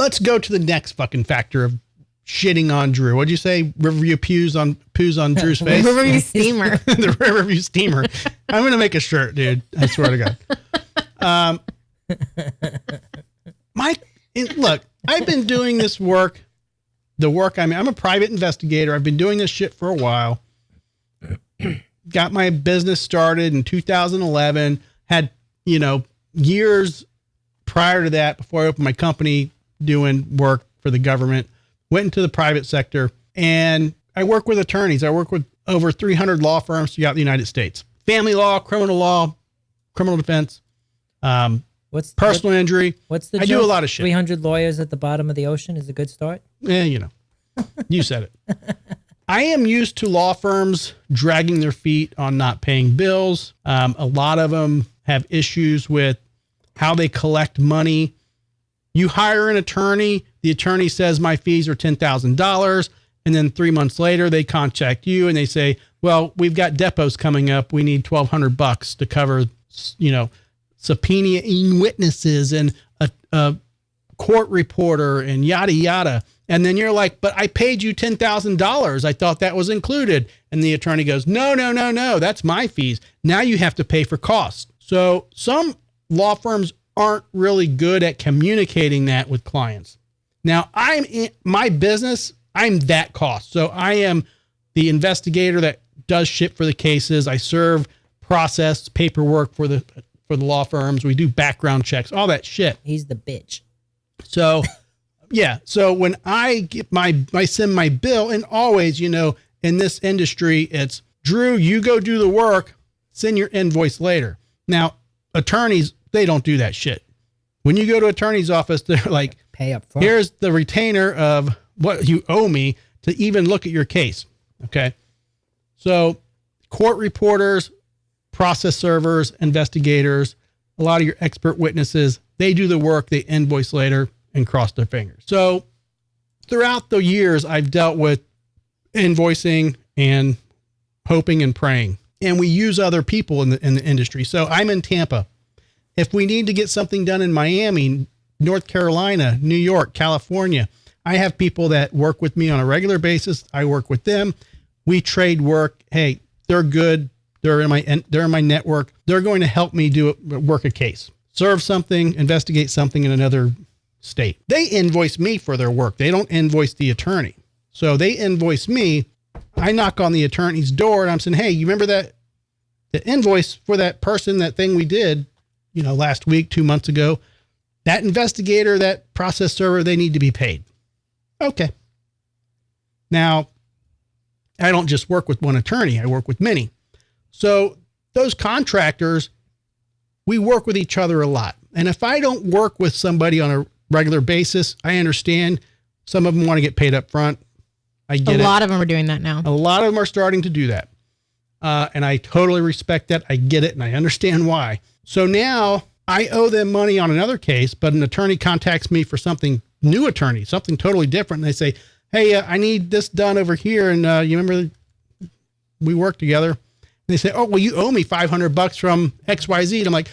let's go to the next fucking factor of shitting on Drew. What'd you say? Riverview poos on Drew's face? Riverview steamer. The Riverview steamer. I'm going to make a shirt, dude. I swear to God. Look, I've been doing this work. I'm a private investigator. I've been doing this shit for a while. Got my business started in 2011. Had, years prior to that, before I opened my company, doing work for the government. Went into the private sector, and I work with attorneys. I work with over 300 law firms throughout the United States. Family law, criminal defense, personal injury. What's the I do a lot of shit. 300 lawyers at the bottom of the ocean is a good start? Yeah, you said it. I am used to law firms dragging their feet on not paying bills. A lot of them have issues with how they collect money. You hire an attorney, the attorney says my fees are $10,000. And then 3 months later, they contact you and they say, well, we've got depots coming up. We need $1,200 to cover, subpoenaing witnesses and a court reporter and yada, yada. And then you're like, but I paid you $10,000. I thought that was included. And the attorney goes, no, that's my fees. Now you have to pay for costs. So some law firms aren't really good at communicating that with clients. Now, I'm in my business, I'm that cost. So I am the investigator that does shit for the cases. I serve process paperwork for the law firms. We do background checks, all that shit. He's the bitch. So, yeah. So when I send my bill, and always, in this industry, it's Drew, you go do the work, send your invoice later. Now, attorneys, they don't do that shit. When you go to attorney's office, they're like, pay up front. Here's the retainer of what you owe me to even look at your case. Okay. So court reporters, process servers, investigators, a lot of your expert witnesses, they do the work, they invoice later and cross their fingers. So throughout the years, I've dealt with invoicing and hoping and praying, and we use other people in the industry. So I'm in Tampa. If we need to get something done in Miami, North Carolina, New York, California, I have people that work with me on a regular basis. I work with them. We trade work. Hey, they're good. They're in my network. They're going to help me work a case, serve something, investigate something in another state. They invoice me for their work. They don't invoice the attorney. So they invoice me. I knock on the attorney's door and I'm saying, hey, you remember the invoice for that person, that thing we did, last week, 2 months ago, that investigator, that process server, they need to be paid. Okay. Now, I don't just work with one attorney. I work with many. So those contractors, we work with each other a lot. And if I don't work with somebody on a regular basis, I understand some of them want to get paid up front. I get it. A lot of them are doing that now. A lot of them are starting to do that. And I totally respect that. I get it. And I understand why. So now I owe them money on another case, but an attorney contacts me for something totally different. And they say, hey, I need this done over here. And you remember we worked together? And they say, oh, well, you owe me $500 from XYZ. And I'm like,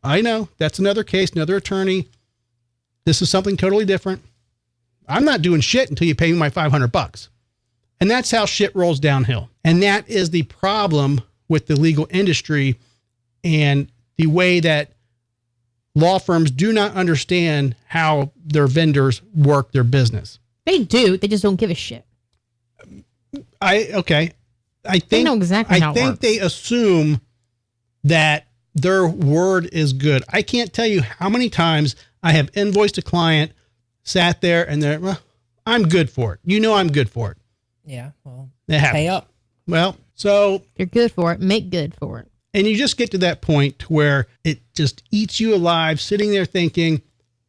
I know, that's another case, another attorney. This is something totally different. I'm not doing shit until you pay me my $500. And that's how shit rolls downhill. And that is the problem with the legal industry and the way that law firms do not understand how their vendors work their business. They do. They just don't give a shit. I think they know exactly how it works. They assume that their word is good. I can't tell you how many times I have invoiced a client, sat there, and they're, well, I'm good for it. I'm good for it. Yeah, well, pay up. Well, so you're good for it. Make good for it. And you just get to that point where it just eats you alive, sitting there thinking,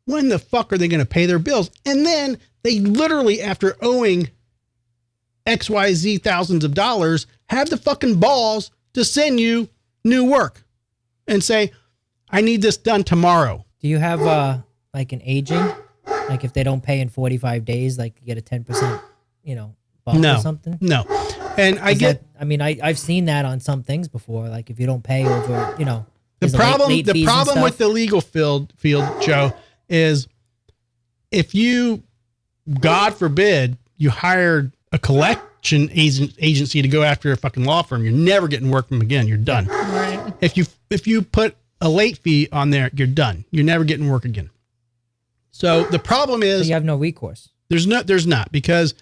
when the fuck are they going to pay their bills? And then they literally, after owing XYZ thousands of dollars, have the fucking balls to send you new work and say, I need this done tomorrow. Do you have like an aging? Like if they don't pay in 45 days, like you get a 10%, bump or something? No. And I've seen that on some things before. Like if you don't pay over, the problem with the legal field, Joe, is if you, God forbid, you hired a collection agency to go after a fucking law firm, you're never getting work from them again. You're done. Right. If you put a late fee on there, you're done. You're never getting work again. So the problem is, so you have no recourse. There's not, because,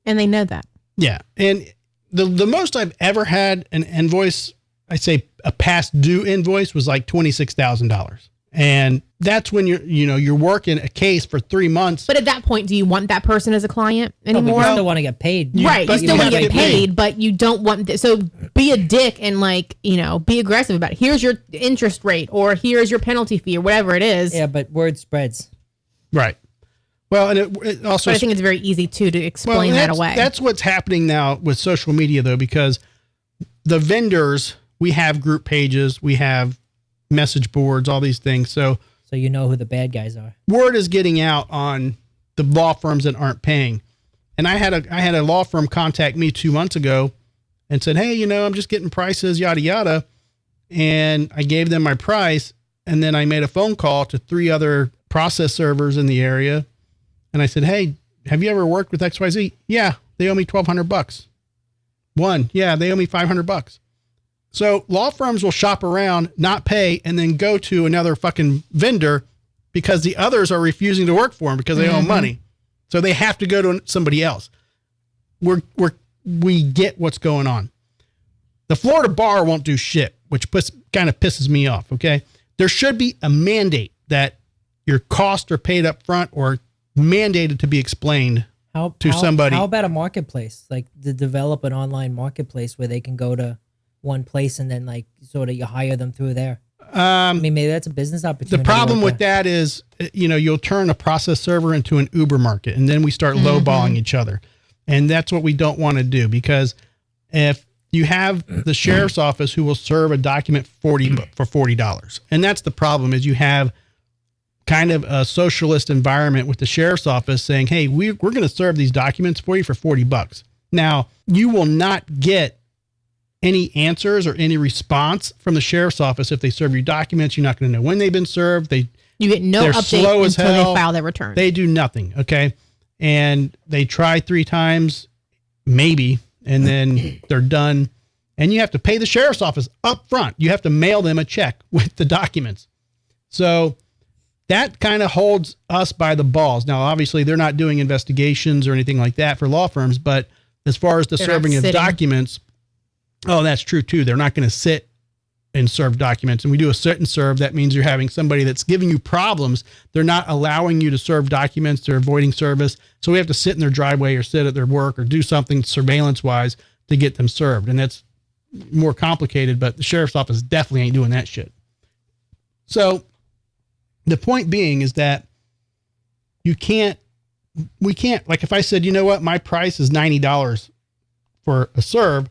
and they know that. Yeah. And the most I've ever had an invoice, I say a past due invoice, was like $26,000. And that's when you're working a case for 3 months. But at that point, do you want that person as a client anymore? But you still want to get paid. Right. You still want to get paid, but you don't want, so be a dick and be aggressive about it. Here's your interest rate, or here's your penalty fee, or whatever it is. Yeah, but word spreads. Right. Well, and it also, but I think it's very easy to explain that away. That's what's happening now with social media, though, because the vendors, we have group pages, we have message boards, all these things. So you know who the bad guys are. Word is getting out on the law firms that aren't paying. And I had a law firm contact me 2 months ago and said, hey, I'm just getting prices, yada, yada. And I gave them my price. And then I made a phone call to 3 other process servers in the area. And I said, hey, have you ever worked with XYZ? Yeah, they owe me $1,200. One, yeah, they owe me $500. So law firms will shop around, not pay, and then go to another fucking vendor because the others are refusing to work for them because they owe money. So they have to go to somebody else. We get what's going on. The Florida bar won't do shit, which kind of pisses me off. Okay. There should be a mandate that your costs are paid up front or mandated to be explained to somebody. How about a marketplace? Like to develop an online marketplace where they can go to one place and then you hire them through there. I mean, maybe that's a business opportunity. The problem with that is, you'll turn a process server into an Uber market, and then we start lowballing each other. And that's what we don't want to do, because if you have the sheriff's office who will serve a document for $40, and that's the problem, is you have kind of a socialist environment with the sheriff's office saying, hey, we're going to serve these documents for you for $40. Now, you will not get any answers or any response from the sheriff's office if they serve your documents. You're not going to know when they've been served. You get no update until they file their return. They do nothing. Okay. And they try 3 times, maybe, and then they're done. And you have to pay the sheriff's office up front. You have to mail them a check with the documents. So that kind of holds us by the balls. Now, obviously, they're not doing investigations or anything like that for law firms, but as far as the serving of documents, oh, that's true too. They're not going to sit and serve documents. And we do a sit and serve. That means you're having somebody that's giving you problems. They're not allowing you to serve documents. They're avoiding service. So we have to sit in their driveway or sit at their work or do something surveillance wise to get them served. And that's more complicated, but the sheriff's office definitely ain't doing that shit. So the point being is that we can't, like if I said, you know what, my price is $90 for a serve,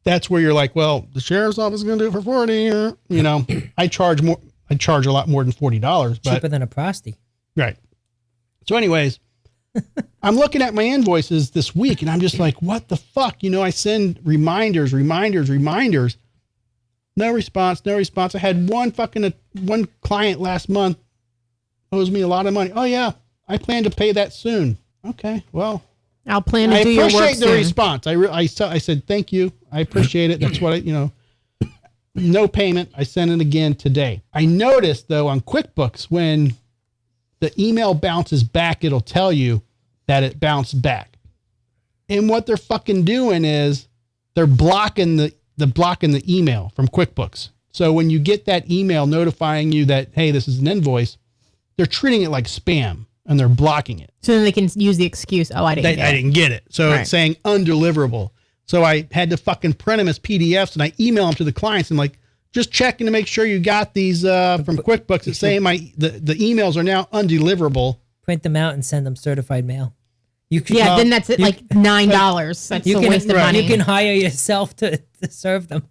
that's where you're like, well, the sheriff's office is going to do it for $40. I charge more. I charge a lot more than $40, but cheaper than a prosty. Right. So anyways, I'm looking at my invoices this week and I'm just like, what the fuck? I send reminders. No response. I had one client last month owes me a lot of money. Oh yeah. I plan to pay that soon. Okay. Well, I'll plan to do your work soon. I appreciate the response. I said, thank you. I appreciate it. That's what no payment. I sent it again today. I noticed though on QuickBooks, when the email bounces back, it'll tell you that it bounced back. And what they're fucking doing is they're blocking the email from QuickBooks. So when you get that email notifying you that, hey, this is an invoice, they're treating it like spam. And they're blocking it. So then they can use the excuse, oh, I didn't get it. So It's saying undeliverable. So I had to fucking print them as PDFs and I email them to the clients and like, just checking to make sure you got these from QuickBooks. It's saying the emails are now undeliverable. Print them out and send them certified mail. Then that's it, like $9. That's a waste of money. You can hire yourself to serve them.